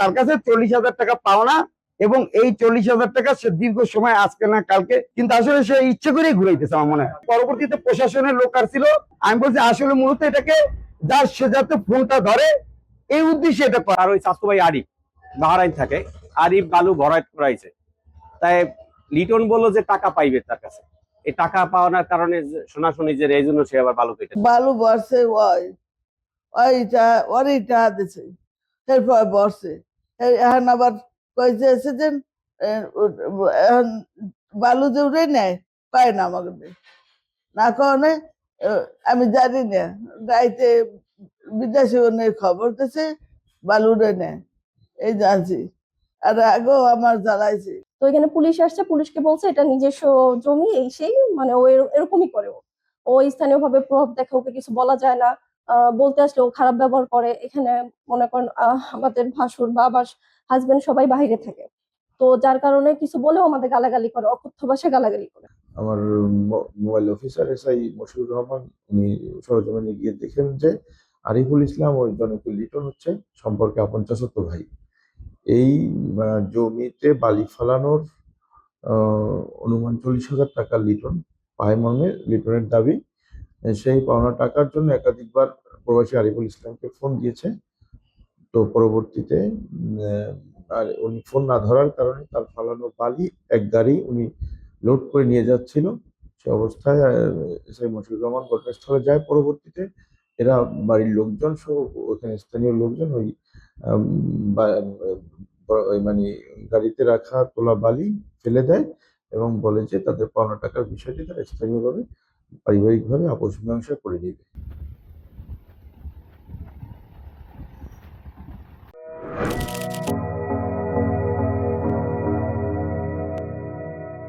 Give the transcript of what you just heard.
তার কাছে 40,000 টাকা পাওনা, এবং এই 40,000 টাকা সে দীর্ঘ সময় আজকে না কালকে, কিন্তু আসলে সে ইচ্ছে করেই ঘুরাইতেছে আমার মনে হয়। পরবর্তীতে প্রশাসনের লোক আসছিল, আমি বলছি আসলে মূলত এটাকে যার সে যাতে ফোনটা ধরে এই উদ্দেশ্যে এটা করা। আর ওই স্বাস্থ্য ভাই আরিফ বাহারাইন থাকে, আরিফ বালু ভরাট করাইছে, তাই লিটন বললো যে টাকা পাইবে তার কাছে। এই টাকা পাওয়ার কারণে শোনাশুনি যে এই জন্য সে আবার বালু কেটে বালু বর্ষে ওইটা ওরইটা দিছে, এরপর বর্ষে এখন আবার কইছে এসে যে এখন বালু যে উঠে নেয় পায় না আমাকে না কারণে আমি জানি না, রাইতে বিদেশে অনেক খবর দিছে বালু উঠে নেয় এই জানছি, আর আগেও আমার জ্বালাইছে। তো এখানে পুলিশ আসছে, পুলিশকে বলছে এটা নিজস্ব জমি, এই সেই মানে ও এরকমই করে। ও স্থানীয় ভাবে প্রভাব দেখে, ওকে কিছু বলা যায় না, বলতে আসলে ও খারাপ ব্যবহার করে। এখানে মনে করেন আমাদের ভাসুর বা আমার হাজবেন্ড সবাই বাইরে থাকে, তো যার কারণে কিছু বলেও আমাদের গালাগালি করে, অকথ্য ভাষায় গালাগালি করে। আমার mobile officer S I Mashiur Rahman উনি সরজমিনে গিয়ে দেখেন যে আরিফুল ইসলাম ওই জনকে লিটন হচ্ছে সম্পর্কে আপন চাচাতো ভাই। এই জমিতে বালি ফালানোর অনুমান 40,000 টাকা লিটন পায় মর্মে লিটনের দাবি। সেই পাওনা টাকার জন্য একাধিকবার প্রবাসী আরিফুল ইসলামকে ফোন দিয়েছে। তো পরবর্তীতে আর উনি ফোন না ধরার কারণে তার ফালানো বালি এক গাড়ি উনি লোড করে নিয়ে যাচ্ছিল। সে অবস্থায় এসআই মশিউর রহমান ঘটনাস্থলে যায়। পরবর্তীতে এরা বাড়ির লোকজন সহ ওখানে স্থানীয় লোকজন ওই মানে গাড়িতে রাখা তোলা বালি ফেলে দেয় এবং বলে যে তাদের পাওনা টাকার বিষয়টি তারা স্থানীয়ভাবে পারিবারিকভাবে আপোষ মীমাংসা করে নেবে।